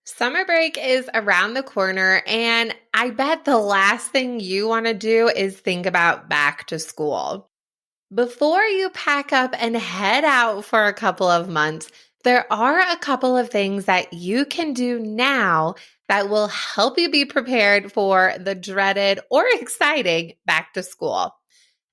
Summer break is around the corner, and I bet the last thing you want to do is think about back to school. Before you pack up and head out for a couple of months, there are a couple of things that you can do now that will help you be prepared for the dreaded or exciting back to school.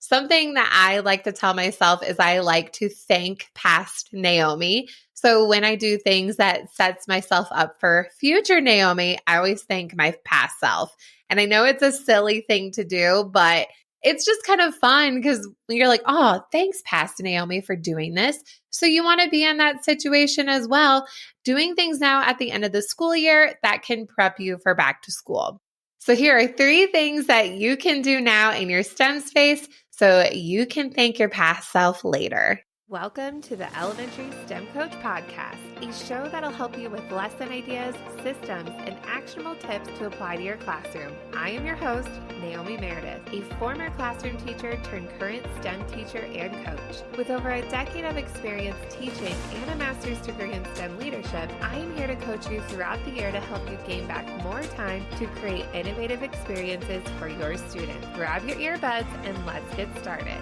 Something that I like to tell myself is I like to thank past Naomi. So when I do things that sets myself up for future Naomi, I always thank my past self. And I know it's a silly thing to do, but it's just kind of fun because you're like, oh, thanks, past Naomi, for doing this. So you want to be in that situation as well, doing things now at the end of the school year that can prep you for back to school. So here are 3 things that you can do now in your STEM space so you can thank your past self later. Welcome to the Elementary STEM Coach Podcast, a show that'll help you with lesson ideas, systems, and actionable tips to apply to your classroom. I am your host, Naomi Meredith, a former classroom teacher turned current STEM teacher and coach. With over a decade of experience teaching and a master's degree in STEM leadership, I am here to coach you throughout the year to help you gain back more time to create innovative experiences for your students. Grab your earbuds and let's get started.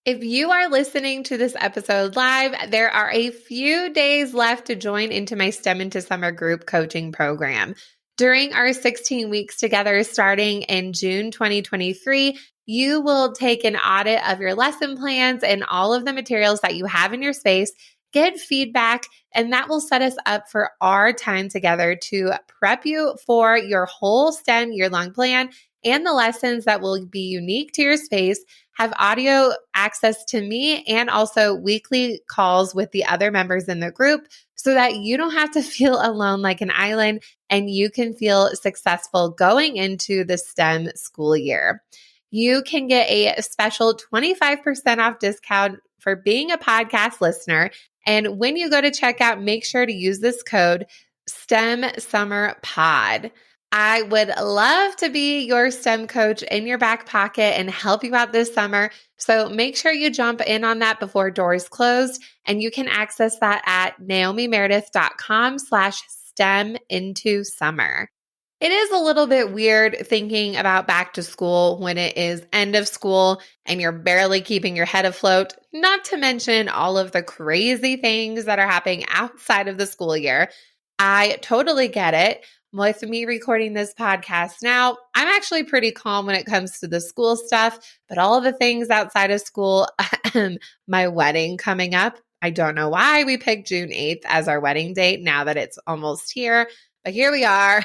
If you are listening to this episode live, there are a few days left to join into my STEM into Summer group coaching program. During our 16 weeks together starting in June 2023, you will take an audit of your lesson plans and all of the materials that you have in your space, get feedback, and that will set us up for our time together to prep you for your whole STEM year-long plan and the lessons that will be unique to your space, have audio access to me, and also weekly calls with the other members in the group so that you don't have to feel alone like an island and you can feel successful going into the STEM school year. You can get a special 25% off discount for being a podcast listener. And when you go to checkout, make sure to use this code STEM Summer Pod. I would love to be your STEM coach in your back pocket and help you out this summer. So make sure you jump in on that before doors close. And you can access that at naomimeredith.com/STEM into summer. It is a little bit weird thinking about back to school when it is end of school and you're barely keeping your head afloat, not to mention all of the crazy things that are happening outside of the school year. I totally get it. With me recording this podcast now, I'm actually pretty calm when it comes to the school stuff, but all of the things outside of school, my wedding coming up, I don't know why we picked June 8th as our wedding date now that it's almost here, but here we are.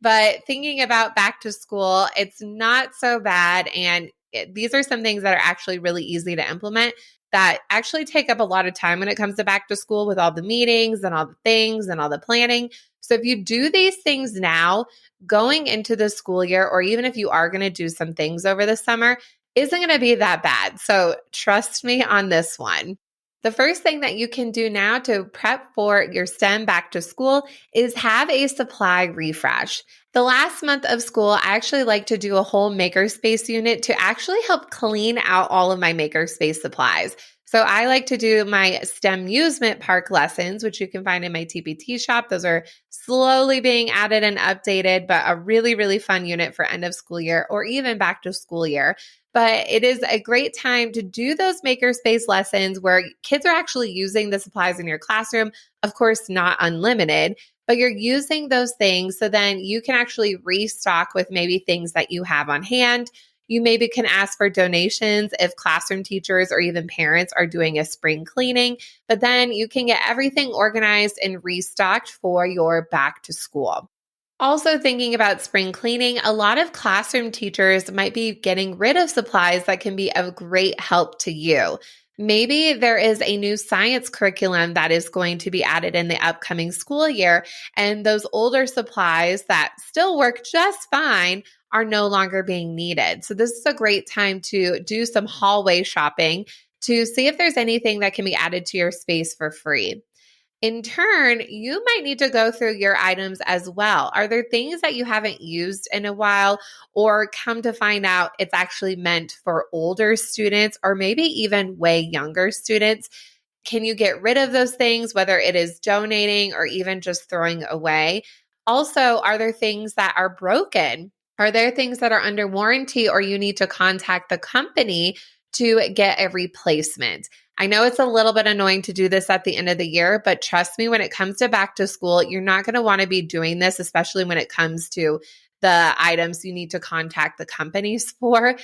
But thinking about back to school, it's not so bad. And these are some things that are actually really easy to implement that actually take up a lot of time when it comes to back to school with all the meetings and all the things and all the planning. So if you do these things now, going into the school year, or even if you are going to do some things over the summer, isn't going to be that bad. So trust me on this one. The first thing that you can do now to prep for your STEM back to school is have a supply refresh. The last month of school, I actually like to do a whole makerspace unit to actually help clean out all of my makerspace supplies. So I like to do my STEM amusement park lessons, which you can find in my TPT shop. Those are slowly being added and updated, but a really, really fun unit for end of school year or even back to school year. But it is a great time to do those makerspace lessons where kids are actually using the supplies in your classroom. Of course, not unlimited, but you're using those things so then you can actually restock with maybe things that you have on hand. You maybe can ask for donations if classroom teachers or even parents are doing a spring cleaning, but then you can get everything organized and restocked for your back to school. Also thinking about spring cleaning, a lot of classroom teachers might be getting rid of supplies that can be of great help to you. Maybe there is a new science curriculum that is going to be added in the upcoming school year, and those older supplies that still work just fine are no longer being needed. So this is a great time to do some hallway shopping to see if there's anything that can be added to your space for free. In turn, you might need to go through your items as well. Are there things that you haven't used in a while, or come to find out it's actually meant for older students or maybe even way younger students? Can you get rid of those things, whether it is donating or even just throwing away? Also, are there things that are broken? Are there things that are under warranty or you need to contact the company to get a replacement? I know it's a little bit annoying to do this at the end of the year, but trust me, when it comes to back to school, you're not going to want to be doing this, especially when it comes to the items you need to contact the companies for.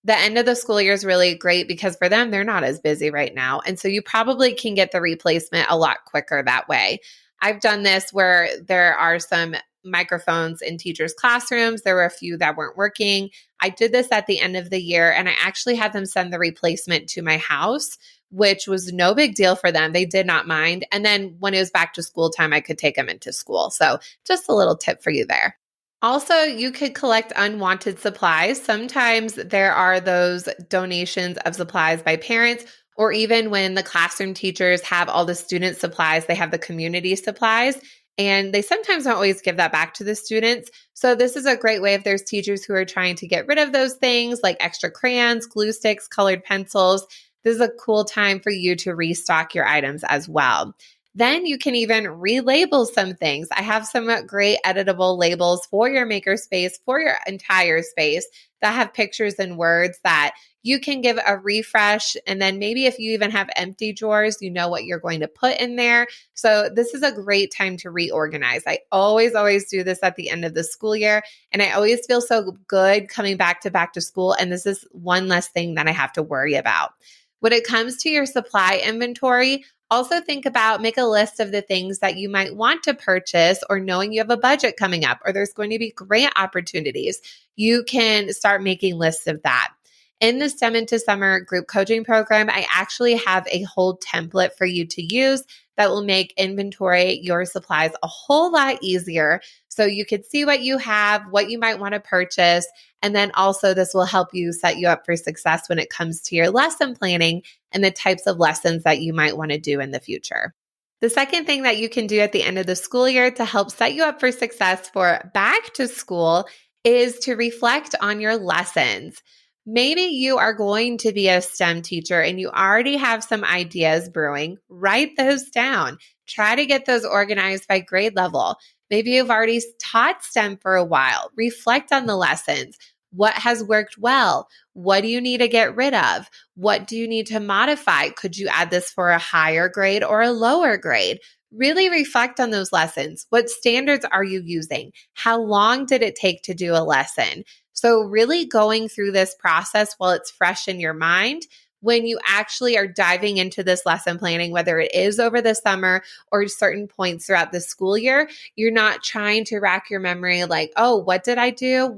The end of the school year is really great because for them, they're not as busy right now. And so you probably can get the replacement a lot quicker that way. I've done this where there are some microphones in teachers' classrooms. There were a few that weren't working. I did this at the end of the year and I actually had them send the replacement to my house, which was no big deal for them. They did not mind. And then when it was back to school time, I could take them into school. So just a little tip for you there. Also, you could collect unwanted supplies. Sometimes there are those donations of supplies by parents, or even when the classroom teachers have all the student supplies, they have the community supplies, and they sometimes don't always give that back to the students. So this is a great way if there's teachers who are trying to get rid of those things like extra crayons, glue sticks, colored pencils. This is a cool time for you to restock your items as well. Then you can even relabel some things. I have some great editable labels for your makerspace, for your entire space that have pictures and words that you can give a refresh. And then maybe if you even have empty drawers, you know what you're going to put in there. So this is a great time to reorganize. I always do this at the end of the school year. And I always feel so good coming back to school. And this is one less thing that I have to worry about. When it comes to your supply inventory, also think about, make a list of the things that you might want to purchase, or knowing you have a budget coming up or there's going to be grant opportunities, you can start making lists of that. In the STEM into Summer group coaching program, I actually have a whole template for you to use that will make inventory your supplies a whole lot easier. So you can see what you have, what you might want to purchase. And then also this will help you set you up for success when it comes to your lesson planning and the types of lessons that you might want to do in the future. The second thing that you can do at the end of the school year to help set you up for success for back to school is to reflect on your lessons. Maybe you are going to be a STEM teacher and you already have some ideas brewing. Write those down. Try to get those organized by grade level. Maybe you've already taught STEM for a while. Reflect on the lessons. What has worked well? What do you need to get rid of? What do you need to modify? Could you add this for a higher grade or a lower grade? Really reflect on those lessons. What standards are you using? How long did it take to do a lesson? So really going through this process while it's fresh in your mind, when you actually are diving into this lesson planning, whether it is over the summer or certain points throughout the school year, you're not trying to rack your memory like, oh, what did I do?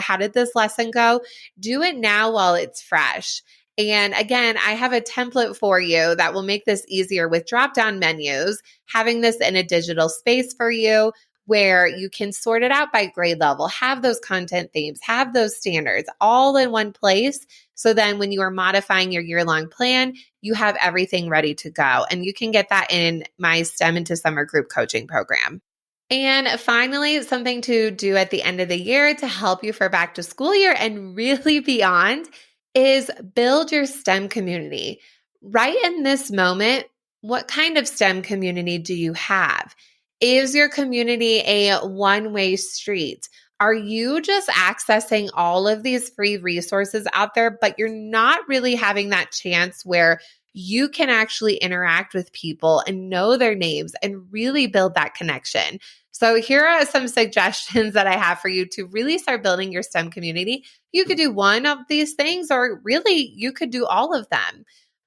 How did this lesson go? Do it now while it's fresh. And again, I have a template for you that will make this easier with drop-down menus, having this in a digital space for you where you can sort it out by grade level, have those content themes, have those standards all in one place. So then when you are modifying your year-long plan, you have everything ready to go. And you can get that in my STEM into Summer group coaching program. And finally, something to do at the end of the year to help you for back to school year and really beyond is build your STEM community. Right in this moment, what kind of STEM community do you have? Is your community a one-way street? Are you just accessing all of these free resources out there, but you're not really having that chance where you can actually interact with people and know their names and really build that connection? So here are some suggestions that I have for you to really start building your STEM community. You could do one of these things, or really you could do all of them.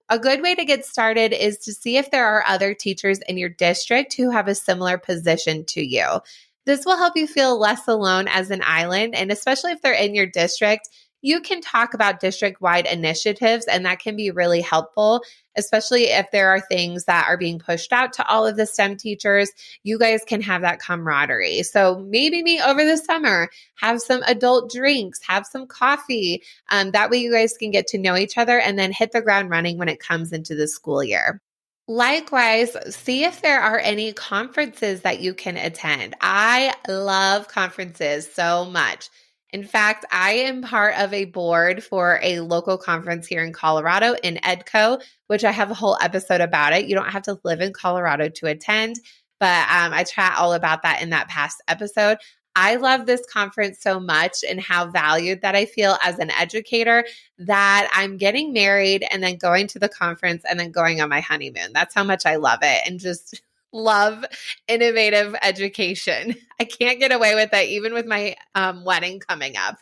A good way to get started is to see if there are other teachers in your district who have a similar position to you. This will help you feel less alone as an island, and especially if they're in your district, you can talk about district-wide initiatives, and that can be really helpful, especially if there are things that are being pushed out to all of the STEM teachers. You guys can have that camaraderie. So maybe meet over the summer, have some adult drinks, have some coffee. That way you guys can get to know each other and then hit the ground running when it comes into the school year. Likewise, see if there are any conferences that you can attend. I love conferences so much. In fact, I am part of a board for a local conference here in Colorado in EDCO, which I have a whole episode about it. You don't have to live in Colorado to attend, but I chat all about that in that past episode. I love this conference so much and how valued that I feel as an educator that I'm getting married and then going to the conference and then going on my honeymoon. That's how much I love it and just love innovative education. I can't get away with it, even with my wedding coming up.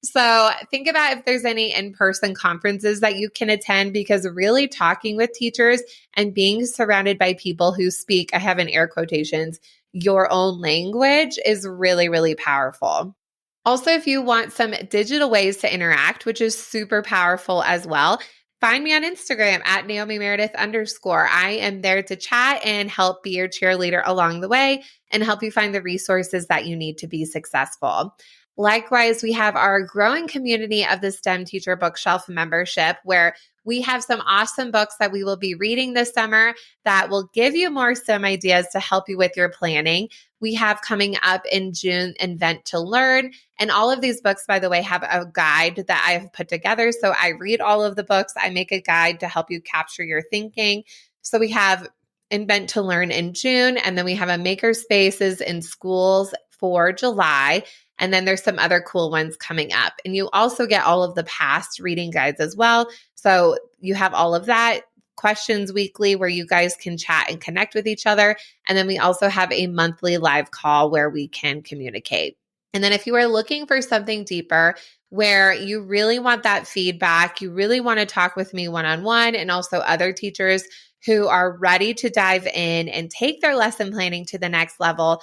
So think about if there's any in-person conferences that you can attend, because really talking with teachers and being surrounded by people who speak, I have in air quotations, your own language is really, really powerful. Also, if you want some digital ways to interact, which is super powerful as well, find me on Instagram at Naomi Meredith _. I am there to chat and help be your cheerleader along the way and help you find the resources that you need to be successful. Likewise, we have our growing community of the STEM Teacher Bookshelf membership, where we have some awesome books that we will be reading this summer that will give you more STEM ideas to help you with your planning. We have coming up in June, Invent to Learn. And all of these books, by the way, have a guide that I have put together. So I read all of the books. I make a guide to help you capture your thinking. So we have Invent to Learn in June, and then we have a Maker Spaces in schools for July. And then there's some other cool ones coming up. And you also get all of the past reading guides as well. So you have all of that, questions weekly where you guys can chat and connect with each other. And then we also have a monthly live call where we can communicate. And then if you are looking for something deeper, where you really want that feedback, you really want to talk with me one-on-one and also other teachers who are ready to dive in and take their lesson planning to the next level,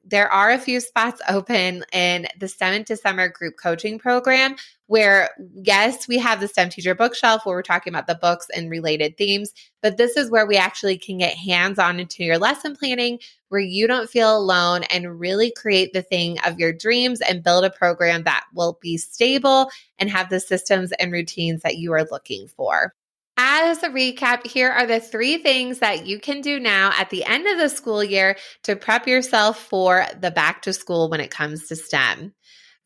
there are a few spots open in the STEM into Summer group coaching program where, yes, we have the STEM Teacher Bookshelf where we're talking about the books and related themes, but this is where we actually can get hands-on into your lesson planning where you don't feel alone and really create the thing of your dreams and build a program that will be stable and have the systems and routines that you are looking for. As a recap, here are the 3 things that you can do now at the end of the school year to prep yourself for the back to school when it comes to STEM.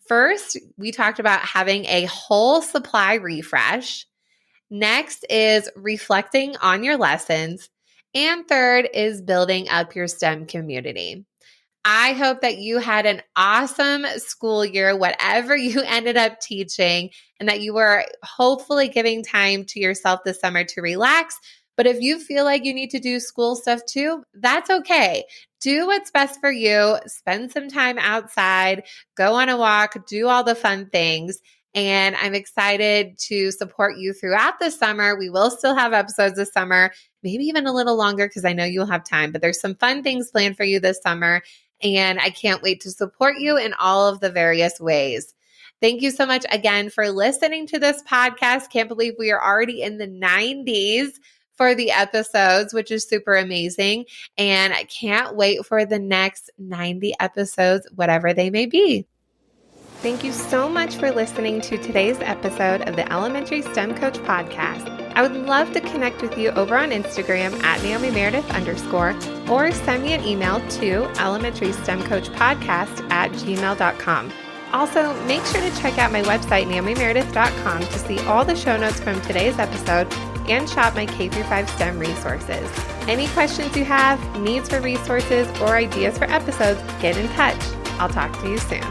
First, we talked about having a whole supply refresh. Next is reflecting on your lessons. And third is building up your STEM community. I hope that you had an awesome school year, whatever you ended up teaching, and that you were hopefully giving time to yourself this summer to relax. But if you feel like you need to do school stuff too, that's okay. Do what's best for you. Spend some time outside, go on a walk, do all the fun things. And I'm excited to support you throughout the summer. We will still have episodes this summer, maybe even a little longer because I know you'll have time, but there's some fun things planned for you this summer. And I can't wait to support you in all of the various ways. Thank you so much again for listening to this podcast. Can't believe we are already in the 90s for the episodes, which is super amazing. And I can't wait for the next 90 episodes, whatever they may be. Thank you so much for listening to today's episode of the Elementary STEM Coach Podcast. I would love to connect with you over on Instagram at Naomi Meredith _ or send me an email to elementarystemcoachpodcast@gmail.com. Also, make sure to check out my website, naomimeredith.com, to see all the show notes from today's episode and shop my K-5 STEM resources. Any questions you have, needs for resources, or ideas for episodes, get in touch. I'll talk to you soon.